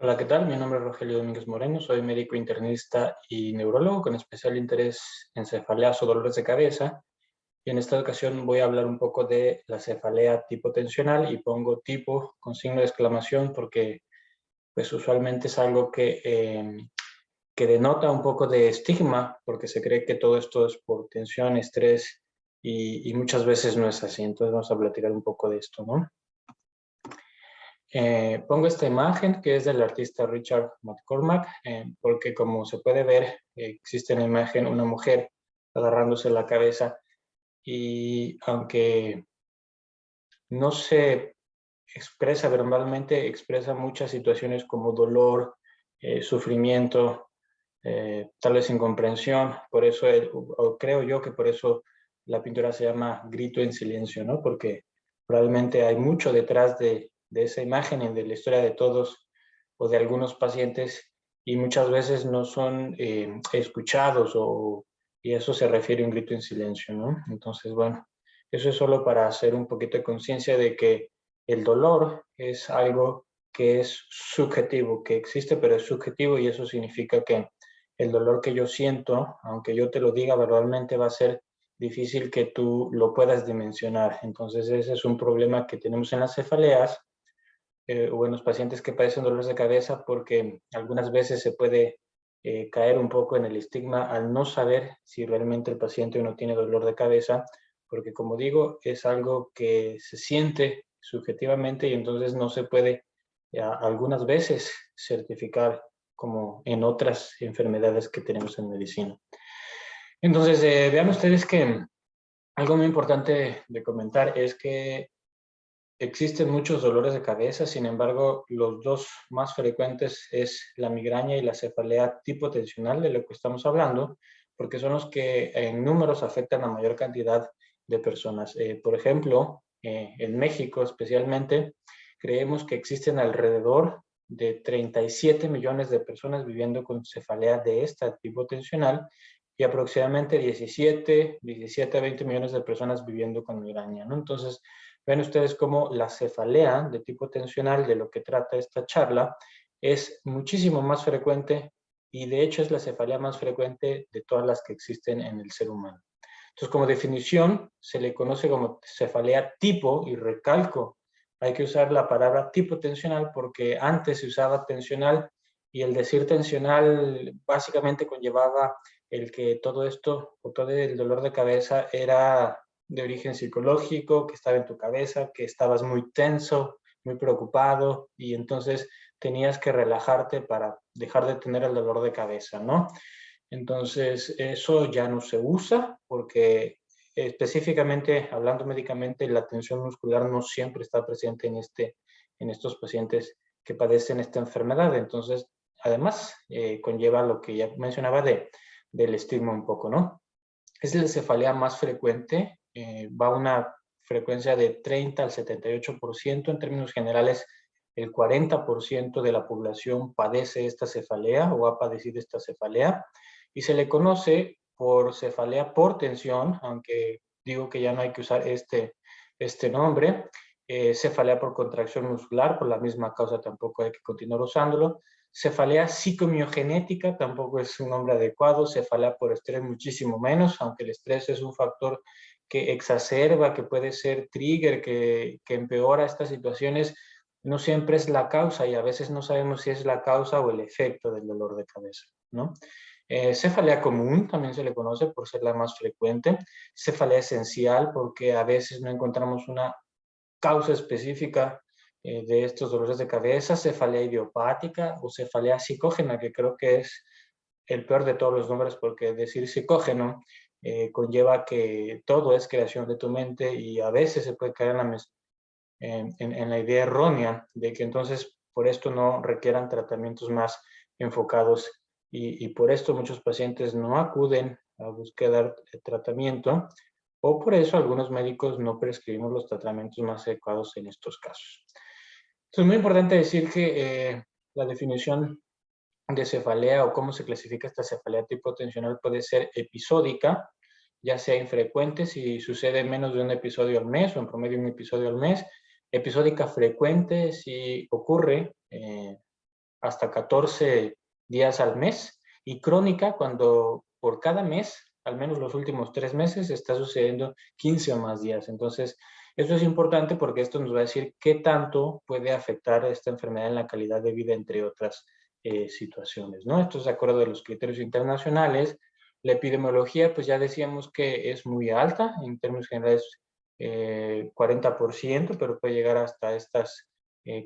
Hola, ¿qué tal? Mi nombre es Rogelio Domínguez Moreno, soy médico internista y neurólogo con especial interés en cefaleas o dolores de cabeza. Y en esta ocasión voy a hablar un poco de la cefalea tipo tensional y pongo tipo con signo de exclamación porque pues usualmente es algo que denota un poco de estigma porque se cree que todo esto es por tensión, estrés y muchas veces no es así. Entonces vamos a platicar un poco de esto, ¿no? Pongo esta imagen que es del artista Richard McCormack, porque como se puede ver, existe en la imagen una mujer agarrándose la cabeza y aunque no se expresa verbalmente, expresa muchas situaciones como dolor, sufrimiento, tal vez incomprensión. Por eso, o creo yo que por eso la pintura se llama Grito en silencio, ¿no? Porque probablemente hay mucho detrás de esa imagen y de la historia de todos o de algunos pacientes y muchas veces no son escuchados y eso se refiere a un grito en silencio, ¿no? Entonces, bueno, eso es solo para hacer un poquito de conciencia de que el dolor es algo que es subjetivo, que existe, pero es subjetivo y eso significa que el dolor que yo siento, aunque yo te lo diga verbalmente, va a ser difícil que tú lo puedas dimensionar. Entonces ese es un problema que tenemos en las cefaleas o en los pacientes que padecen dolores de cabeza porque algunas veces se puede caer un poco en el estigma al no saber si realmente el paciente no tiene dolor de cabeza, porque como digo, es algo que se siente subjetivamente y entonces no se puede algunas veces certificar como en otras enfermedades que tenemos en medicina. Entonces, vean ustedes que algo muy importante de comentar es que existen muchos dolores de cabeza, sin embargo, los dos más frecuentes es la migraña y la cefalea tipo tensional, de lo que estamos hablando, porque son los que en números afectan a mayor cantidad de personas. Por ejemplo, en México especialmente, creemos que existen alrededor de 37 millones de personas viviendo con cefalea de este tipo tensional y aproximadamente 17 a 20 millones de personas viviendo con migraña, ¿no? Entonces, ven ustedes cómo la cefalea de tipo tensional, de lo que trata esta charla, es muchísimo más frecuente y de hecho es la cefalea más frecuente de todas las que existen en el ser humano. Entonces, como definición, se le conoce como cefalea tipo, y recalco, hay que usar la palabra tipo tensional porque antes se usaba tensional y el decir tensional básicamente conllevaba el que todo esto o todo el dolor de cabeza era de origen psicológico, que estaba en tu cabeza, que estabas muy tenso, muy preocupado y entonces tenías que relajarte para dejar de tener el dolor de cabeza, ¿no? Entonces, eso ya no se usa porque específicamente hablando médicamente, la tensión muscular no siempre está presente en estos pacientes que padecen esta enfermedad. Entonces, además, conlleva lo que ya mencionaba del estigma un poco, ¿no? Es la cefalea más frecuente, va a una frecuencia de 30 al 78%. En términos generales, el 40% de la población padece esta cefalea o ha padecido esta cefalea y se le conoce por cefalea por tensión, aunque digo que ya no hay que usar este nombre, cefalea por contracción muscular, por la misma causa tampoco hay que continuar usándolo. Cefalea psicomiogenética tampoco es un nombre adecuado, cefalea por estrés muchísimo menos, aunque el estrés es un factor que exacerba, que puede ser trigger, que empeora estas situaciones, no siempre es la causa y a veces no sabemos si es la causa o el efecto del dolor de cabeza, ¿no? Cefalea común también se le conoce por ser la más frecuente, cefalea esencial porque a veces no encontramos una causa específica de estos dolores de cabeza, cefalea idiopática o cefalea psicógena, que creo que es el peor de todos los nombres porque decir psicógeno conlleva que todo es creación de tu mente y a veces se puede caer en la idea errónea de que entonces por esto no requieran tratamientos más enfocados y por esto muchos pacientes no acuden a buscar tratamiento o por eso algunos médicos no prescribimos los tratamientos más adecuados en estos casos. Entonces, es muy importante decir que la definición de cefalea o cómo se clasifica esta cefalea tipo tensional puede ser episódica, ya sea infrecuente si sucede menos de un episodio al mes o en promedio un episodio al mes, episódica frecuente si ocurre hasta 14 días al mes, y crónica cuando por cada mes, al menos los últimos 3 meses, está sucediendo 15 o más días. Entonces, eso es importante porque esto nos va a decir qué tanto puede afectar esta enfermedad en la calidad de vida, entre otras situaciones, ¿no? Esto es de acuerdo a los criterios internacionales. La epidemiología, pues ya decíamos que es muy alta, en términos generales 40%, pero puede llegar hasta estas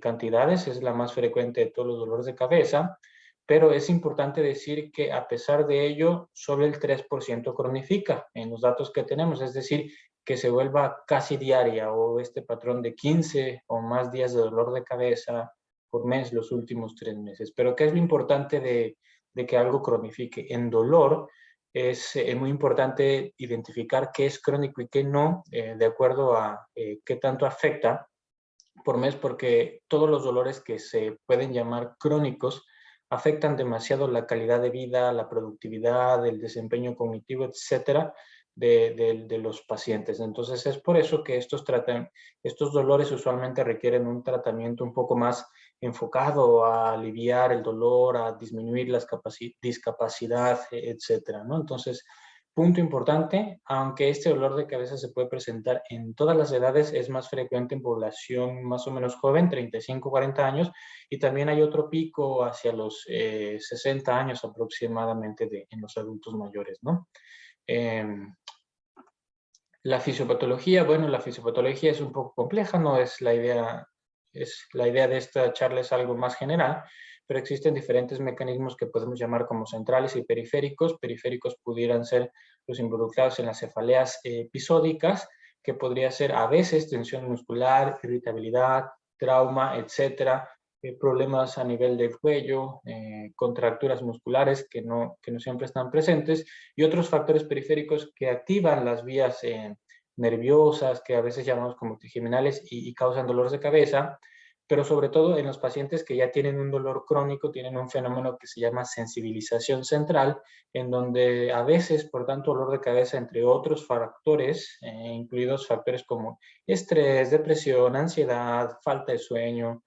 cantidades. Es la más frecuente de todos los dolores de cabeza, pero es importante decir que a pesar de ello, solo el 3% cronifica en los datos que tenemos, es decir, que se vuelva casi diaria o este patrón de 15 o más días de dolor de cabeza por mes los últimos 3 meses. Pero ¿qué es lo importante de que algo cronifique? En dolor es muy importante identificar qué es crónico y qué no, de acuerdo a qué tanto afecta por mes, porque todos los dolores que se pueden llamar crónicos afectan demasiado la calidad de vida, la productividad, el desempeño cognitivo, etcétera, de los pacientes. Entonces es por eso que estos dolores usualmente requieren un tratamiento un poco más enfocado a aliviar el dolor, a disminuir la discapacidad, etcétera, ¿no? Entonces, punto importante, aunque este dolor de cabeza se puede presentar en todas las edades, es más frecuente en población más o menos joven, 35, 40 años, y también hay otro pico hacia los 60 años aproximadamente en los adultos mayores, ¿no? La fisiopatología, bueno, la fisiopatología es un poco compleja, no es la idea, de esta charla es algo más general, pero existen diferentes mecanismos que podemos llamar como centrales y periféricos. Periféricos pudieran ser los involucrados en las cefaleas episódicas, que podría ser a veces tensión muscular, irritabilidad, trauma, etcétera, problemas a nivel del cuello, contracturas musculares que no siempre están presentes, y otros factores periféricos que activan las vías nerviosas, que a veces llamamos como trigeminales y causan dolores de cabeza, pero sobre todo en los pacientes que ya tienen un dolor crónico, tienen un fenómeno que se llama sensibilización central, en donde a veces, por tanto, dolor de cabeza, entre otros factores, incluidos factores como estrés, depresión, ansiedad, falta de sueño,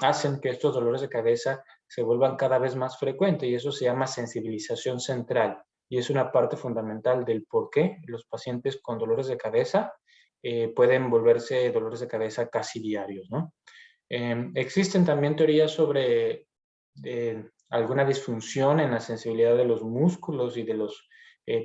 hacen que estos dolores de cabeza se vuelvan cada vez más frecuentes, y eso se llama sensibilización central, y es una parte fundamental del por qué los pacientes con dolores de cabeza pueden volverse dolores de cabeza casi diarios, ¿no? Existen también teorías sobre alguna disfunción en la sensibilidad de los músculos y de los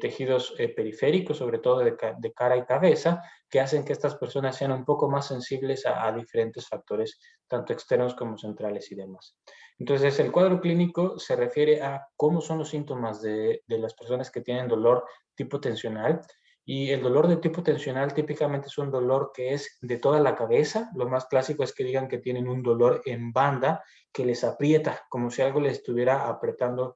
tejidos periféricos, sobre todo de cara y cabeza, que hacen que estas personas sean un poco más sensibles a diferentes factores, tanto externos como centrales y demás. Entonces, el cuadro clínico se refiere a cómo son los síntomas de las personas que tienen dolor tipo tensional. Y el dolor de tipo tensional típicamente es un dolor que es de toda la cabeza. Lo más clásico es que digan que tienen un dolor en banda que les aprieta, como si algo les estuviera apretando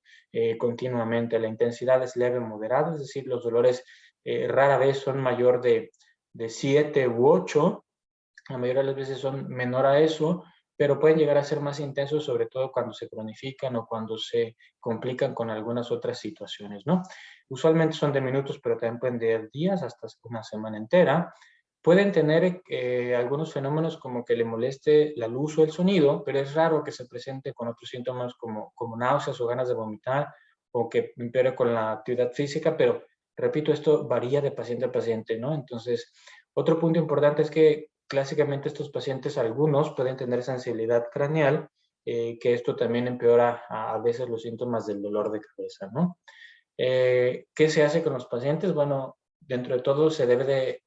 continuamente. La intensidad es leve o moderada, es decir, los dolores rara vez son mayor de 7 u 8, la mayoría de las veces son menor a eso, pero pueden llegar a ser más intensos, sobre todo cuando se cronifican o cuando se complican con algunas otras situaciones, ¿no? Usualmente son de minutos, pero también pueden de días hasta una semana entera. Pueden tener algunos fenómenos como que le moleste la luz o el sonido, pero es raro que se presente con otros síntomas como náuseas o ganas de vomitar, o que empeore con la actividad física, pero repito, esto varía de paciente a paciente, ¿no? Entonces, otro punto importante es que clásicamente estos pacientes, algunos pueden tener sensibilidad craneal, que esto también empeora a veces los síntomas del dolor de cabeza, ¿no? ¿Qué se hace con los pacientes? Bueno, dentro de todo se debe de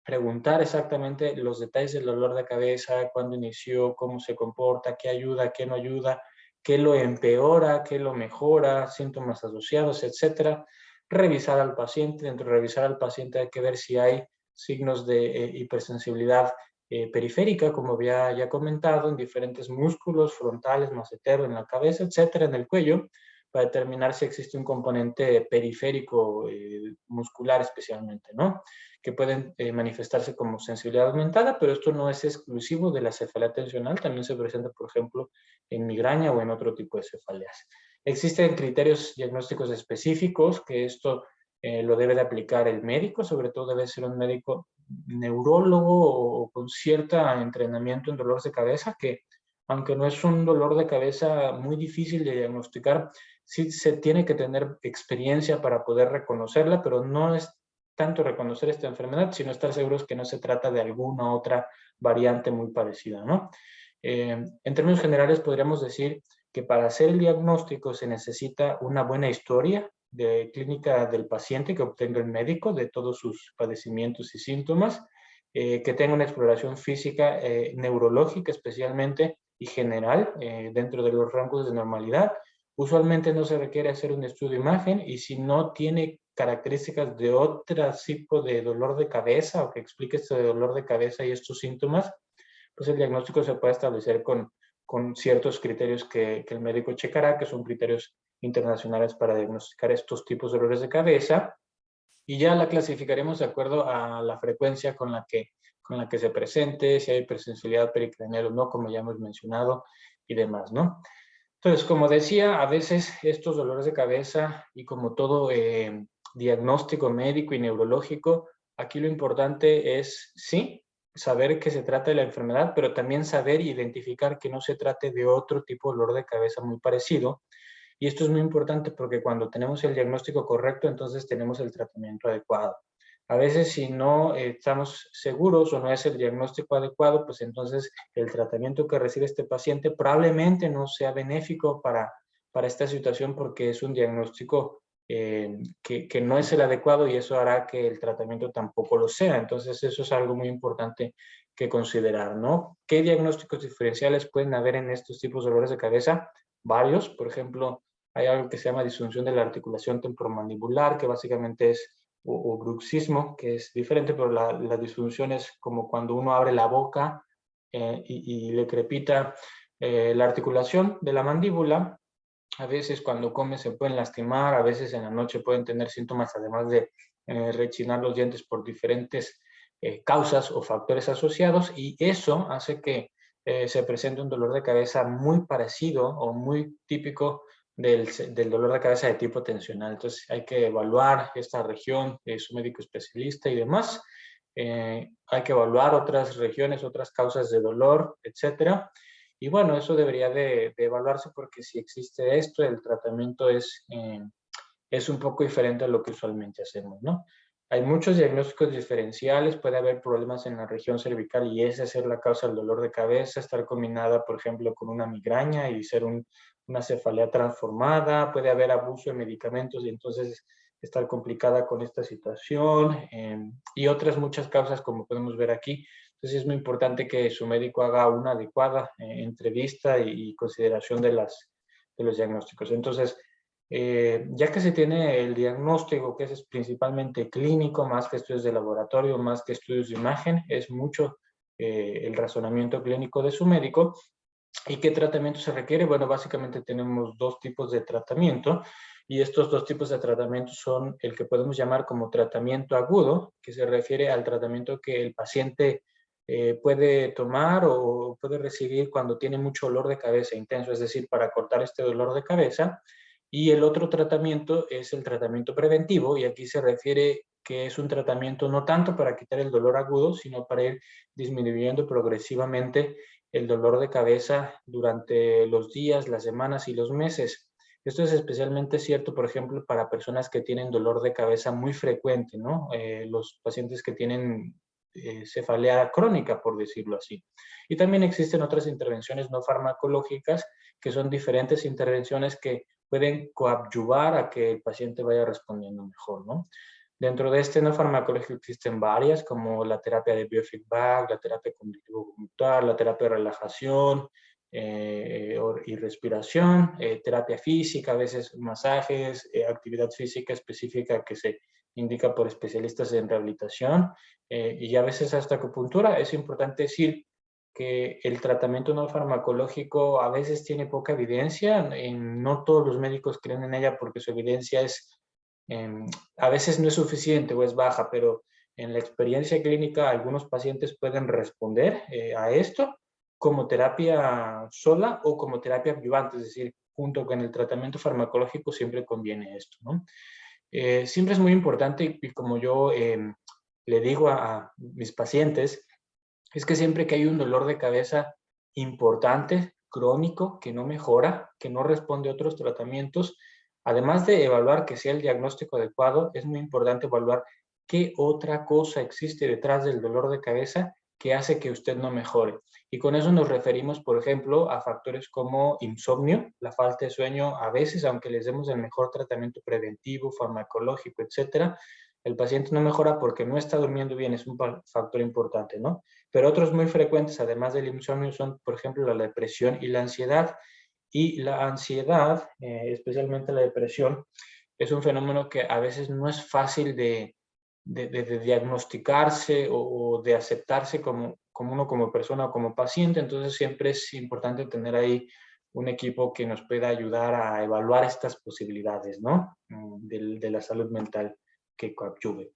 preguntar exactamente los detalles del dolor de cabeza, cuándo inició, cómo se comporta, qué ayuda, qué no ayuda, qué lo empeora, qué lo mejora, síntomas asociados, etcétera. Revisar al paciente. Dentro de revisar al paciente hay que ver si hay signos de hipersensibilidad periférica, como había ya comentado, en diferentes músculos frontales, macetero, en la cabeza, etcétera, en el cuello, para determinar si existe un componente periférico muscular especialmente, ¿no? Que pueden manifestarse como sensibilidad aumentada, pero esto no es exclusivo de la cefalea tensional, también se presenta, por ejemplo, en migraña o en otro tipo de cefaleas. Existen criterios diagnósticos específicos que esto lo debe de aplicar el médico, sobre todo debe ser un médico neurólogo o con cierto entrenamiento en dolores de cabeza, que aunque no es un dolor de cabeza muy difícil de diagnosticar, sí se tiene que tener experiencia para poder reconocerla, pero no es tanto reconocer esta enfermedad, sino estar seguros que no se trata de alguna otra variante muy parecida, ¿no? En términos generales, podríamos decir que para hacer el diagnóstico se necesita una buena historia de clínica del paciente que obtenga el médico de todos sus padecimientos y síntomas, que tenga una exploración física, neurológica especialmente y general dentro de los rangos de normalidad. Usualmente no se requiere hacer un estudio de imagen y si no tiene características de otro tipo de dolor de cabeza o que explique este dolor de cabeza y estos síntomas, pues el diagnóstico se puede establecer con ciertos criterios que el médico checará, que son criterios internacionales para diagnosticar estos tipos de dolores de cabeza, y ya la clasificaremos de acuerdo a la frecuencia con la que se presente, si hay hipersensibilidad pericranial o no, como ya hemos mencionado, y demás, ¿no? Entonces, como decía, a veces estos dolores de cabeza y como todo diagnóstico médico y neurológico, aquí lo importante es, sí, saber que se trata de la enfermedad, pero también saber identificar que no se trate de otro tipo de dolor de cabeza muy parecido. Y esto es muy importante porque cuando tenemos el diagnóstico correcto, entonces tenemos el tratamiento adecuado. A veces si no estamos seguros o no es el diagnóstico adecuado, pues entonces el tratamiento que recibe este paciente probablemente no sea benéfico para esta situación porque es un diagnóstico que no es el adecuado y eso hará que el tratamiento tampoco lo sea. Entonces eso es algo muy importante que considerar, ¿no? ¿Qué diagnósticos diferenciales pueden haber en estos tipos de dolores de cabeza? Varios, por ejemplo, hay algo que se llama disfunción de la articulación temporomandibular, que básicamente es o bruxismo, que es diferente, pero la disfunción es como cuando uno abre la boca y le crepita la articulación de la mandíbula. A veces cuando come se pueden lastimar, a veces en la noche pueden tener síntomas, además de rechinar los dientes por diferentes causas o factores asociados, y eso hace que se presente un dolor de cabeza muy parecido o muy típico del dolor de cabeza de tipo tensional. Entonces hay que evaluar esta región, su médico especialista y demás. Hay que evaluar otras regiones, otras causas de dolor, etcétera. Y bueno, eso debería de evaluarse porque si existe esto, el tratamiento es un poco diferente a lo que usualmente hacemos, ¿no? Hay muchos diagnósticos diferenciales, puede haber problemas en la región cervical y esa ser la causa del dolor de cabeza, estar combinada, por ejemplo, con una migraña y ser una cefalea transformada, puede haber abuso de medicamentos y entonces estar complicada con esta situación y otras muchas causas como podemos ver aquí. Entonces es muy importante que su médico haga una adecuada entrevista y consideración de los diagnósticos. Entonces, ya que se tiene el diagnóstico, que es principalmente clínico, más que estudios de laboratorio, más que estudios de imagen, es mucho el razonamiento clínico de su médico. ¿Y qué tratamiento se requiere? Bueno, básicamente tenemos dos tipos de tratamiento y estos dos tipos de tratamiento son el que podemos llamar como tratamiento agudo, que se refiere al tratamiento que el paciente puede tomar o puede recibir cuando tiene mucho dolor de cabeza intenso, es decir, para cortar este dolor de cabeza. Y el otro tratamiento es el tratamiento preventivo y aquí se refiere que es un tratamiento no tanto para quitar el dolor agudo, sino para ir disminuyendo progresivamente el dolor de cabeza durante los días, las semanas y los meses. Esto es especialmente cierto, por ejemplo, para personas que tienen dolor de cabeza muy frecuente, ¿no? Los pacientes que tienen cefalea crónica, por decirlo así. Y también existen otras intervenciones no farmacológicas, que son diferentes intervenciones que pueden coadyuvar a que el paciente vaya respondiendo mejor, ¿no? Dentro de este no farmacológico existen varias, como la terapia de biofeedback, la terapia cognitivo-conductual, la terapia de relajación y respiración, terapia física, a veces masajes, actividad física específica que se indica por especialistas en rehabilitación y a veces hasta acupuntura. Es importante decir que el tratamiento no farmacológico a veces tiene poca evidencia, no todos los médicos creen en ella porque su evidencia es a veces no es suficiente o es baja, pero en la experiencia clínica algunos pacientes pueden responder a esto como terapia sola o como terapia adyuvante, es decir, junto con el tratamiento farmacológico siempre conviene esto, ¿no? Siempre es muy importante y como yo le digo mis pacientes, es que siempre que hay un dolor de cabeza importante, crónico que no mejora, que no responde a otros tratamientos, además de evaluar que sea el diagnóstico adecuado, es muy importante evaluar qué otra cosa existe detrás del dolor de cabeza que hace que usted no mejore. Y con eso nos referimos, por ejemplo, a factores como insomnio, la falta de sueño, a veces, aunque les demos el mejor tratamiento preventivo, farmacológico, etcétera, el paciente no mejora porque no está durmiendo bien, es un factor importante, ¿no? Pero otros muy frecuentes, además del insomnio, son, por ejemplo, la depresión y la ansiedad. Y la ansiedad, especialmente la depresión, es un fenómeno que a veces no es fácil de diagnosticarse o de aceptarse como uno como persona o como paciente. Entonces siempre es importante tener ahí un equipo que nos pueda ayudar a evaluar estas posibilidades, ¿no? De la salud mental que coadyuve.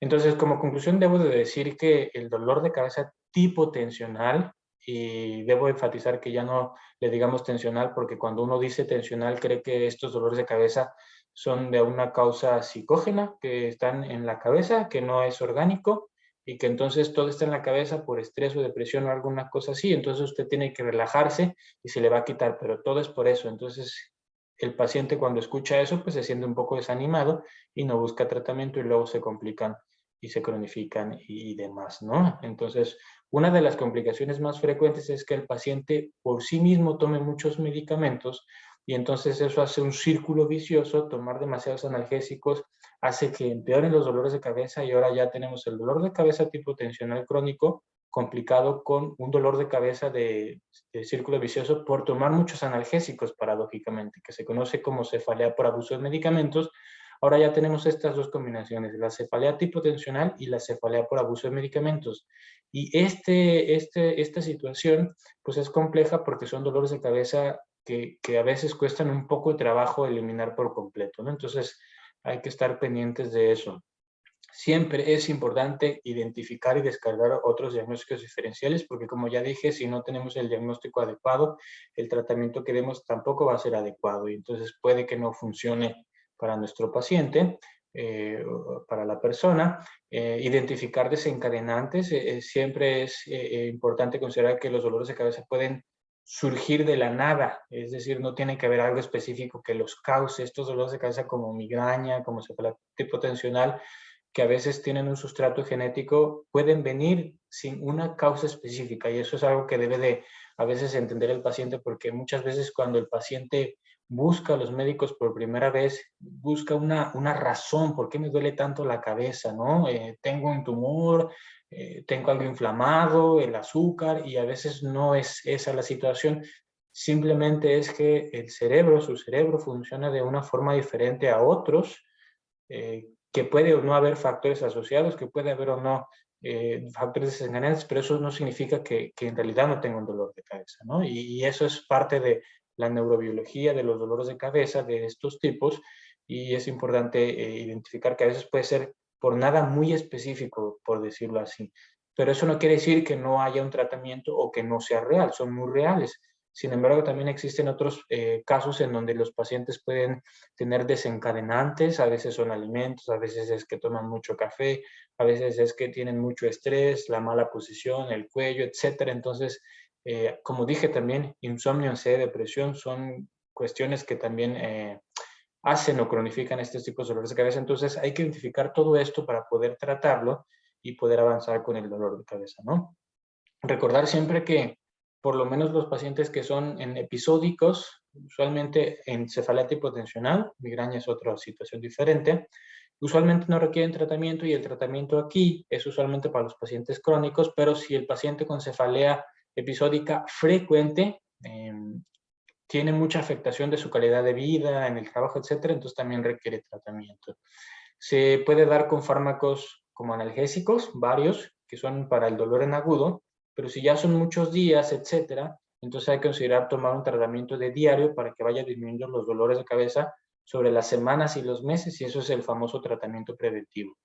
Entonces, como conclusión, debo de decir que el dolor de cabeza tipo tensional, y debo enfatizar que ya no le digamos tensional, porque cuando uno dice tensional cree que estos dolores de cabeza son de una causa psicógena, que están en la cabeza, que no es orgánico, y que entonces todo está en la cabeza por estrés o depresión o alguna cosa así, entonces usted tiene que relajarse y se le va a quitar, pero todo es por eso. Entonces el paciente cuando escucha eso pues se siente un poco desanimado y no busca tratamiento y luego se complican y se cronifican y demás, ¿no? Entonces, una de las complicaciones más frecuentes es que el paciente por sí mismo tome muchos medicamentos y entonces eso hace un círculo vicioso. Tomar demasiados analgésicos hace que empeoren los dolores de cabeza y ahora ya tenemos el dolor de cabeza tipo tensional crónico complicado con un dolor de cabeza de círculo vicioso por tomar muchos analgésicos, paradójicamente, que se conoce como cefalea por abuso de medicamentos. Ahora ya tenemos estas dos combinaciones, la cefalea tipo tensional y la cefalea por abuso de medicamentos. Y esta situación pues es compleja porque son dolores de cabeza que a veces cuestan un poco de trabajo eliminar por completo, ¿no? Entonces hay que estar pendientes de eso. Siempre es importante identificar y descargar otros diagnósticos diferenciales porque, como ya dije, si no tenemos el diagnóstico adecuado, el tratamiento que demos tampoco va a ser adecuado y entonces puede que no funcione para nuestro paciente, para la persona. Identificar desencadenantes. Siempre es importante considerar que los dolores de cabeza pueden surgir de la nada, es decir, no tiene que haber algo específico que los cause. Estos dolores de cabeza como migraña, como cefalea tipo tensional, que a veces tienen un sustrato genético, pueden venir sin una causa específica y eso es algo que debe de a veces entender el paciente porque muchas veces cuando el paciente busca a los médicos por primera vez, busca una razón, ¿por qué me duele tanto la cabeza? ¿No? Tengo un tumor, tengo algo inflamado, el azúcar y a veces no es esa la situación. Simplemente es que el cerebro, su cerebro funciona de una forma diferente a otros, que puede o no haber factores asociados, que puede haber o no factores desencadenantes, pero eso no significa que en realidad no tenga un dolor de cabeza, ¿no? Y eso es parte de la neurobiología de los dolores de cabeza de estos tipos y es importante identificar que a veces puede ser por nada muy específico, por decirlo así. Pero eso no quiere decir que no haya un tratamiento o que no sea real, son muy reales. Sin embargo, también existen otros casos en donde los pacientes pueden tener desencadenantes, a veces son alimentos, a veces es que toman mucho café, a veces es que tienen mucho estrés, la mala posición, el cuello, etcétera. Entonces, como dije también, insomnio, ansiedad, depresión son cuestiones que también hacen o cronifican estos tipos de dolores de cabeza. Entonces, hay que identificar todo esto para poder tratarlo y poder avanzar con el dolor de cabeza, ¿no? Recordar siempre que por lo menos los pacientes que son en episódicos, usualmente en cefalea tipo tensional, migraña es otra situación diferente, usualmente no requieren tratamiento y el tratamiento aquí es usualmente para los pacientes crónicos, pero si el paciente con cefalea episódica frecuente tiene mucha afectación de su calidad de vida, en el trabajo, etcétera, entonces también requiere tratamiento. Se puede dar con fármacos como analgésicos, varios, que son para el dolor en agudo, pero si ya son muchos días, etcétera, entonces hay que considerar tomar un tratamiento de diario para que vaya disminuyendo los dolores de cabeza sobre las semanas y los meses, y eso es el famoso tratamiento preventivo.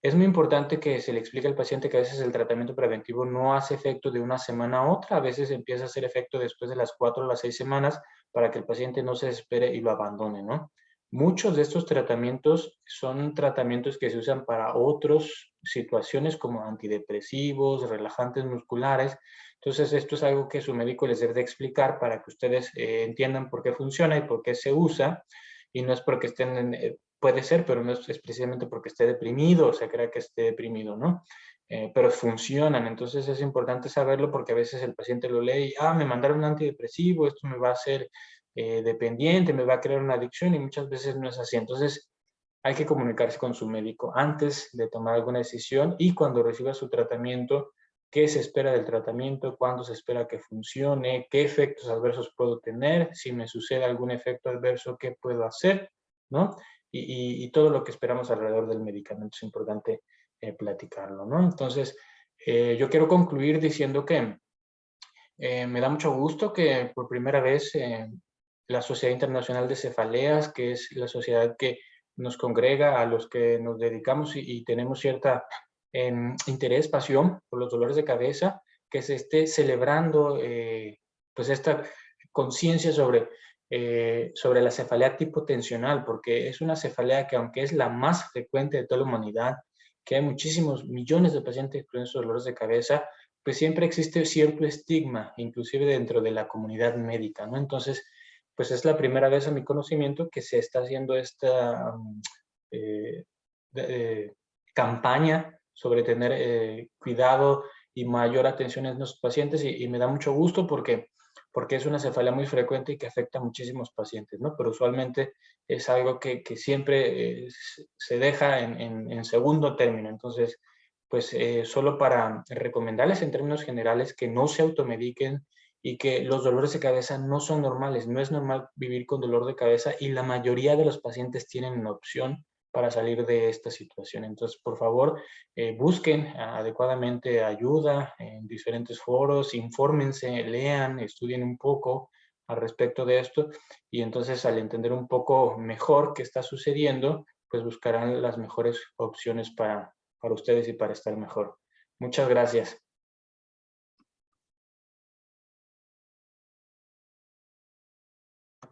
Es muy importante que se le explique al paciente que a veces el tratamiento preventivo no hace efecto de una semana a otra, a veces empieza a hacer efecto después de las 4 o las 6 semanas para que el paciente no se desespere y lo abandone, ¿no? Muchos de estos tratamientos son tratamientos que se usan para otras situaciones como antidepresivos, relajantes musculares. Entonces, esto es algo que su médico les debe de explicar para que ustedes entiendan por qué funciona y por qué se usa. Y no es porque estén, puede ser, pero no es precisamente porque esté deprimido o se crea que esté deprimido, ¿no? Pero funcionan. Entonces, es importante saberlo porque a veces el paciente lo lee y, me mandaron un antidepresivo, esto me va a hacer dependiente, me va a crear una adicción y muchas veces no es así. Entonces, hay que comunicarse con su médico antes de tomar alguna decisión y cuando reciba su tratamiento, qué se espera del tratamiento, cuándo se espera que funcione, qué efectos adversos puedo tener, si me sucede algún efecto adverso, qué puedo hacer, ¿no? Y todo lo que esperamos alrededor del medicamento es importante platicarlo, ¿no? Entonces, yo quiero concluir diciendo que me da mucho gusto que por primera vez la Sociedad Internacional de Cefaleas, que es la sociedad que nos congrega a los que nos dedicamos y tenemos cierta interés, pasión por los dolores de cabeza, que se esté celebrando pues esta conciencia sobre la cefalea tipo tensional, porque es una cefalea que aunque es la más frecuente de toda la humanidad, que hay muchísimos millones de pacientes con esos dolores de cabeza, pues siempre existe cierto estigma, inclusive dentro de la comunidad médica, ¿no? Entonces, pues es la primera vez a mi conocimiento que se está haciendo esta eh, eh, campaña sobre tener cuidado y mayor atención en los pacientes y me da mucho gusto porque es una cefalea muy frecuente y que afecta a muchísimos pacientes, ¿no? Pero usualmente es algo que siempre se deja en segundo término. Entonces, pues solo para recomendarles en términos generales que no se automediquen y que los dolores de cabeza no son normales. No es normal vivir con dolor de cabeza y la mayoría de los pacientes tienen una opción para salir de esta situación. Entonces, por favor, busquen adecuadamente ayuda en diferentes foros, infórmense, lean, estudien un poco al respecto de esto y entonces al entender un poco mejor qué está sucediendo, pues buscarán las mejores opciones para ustedes y para estar mejor. Muchas gracias.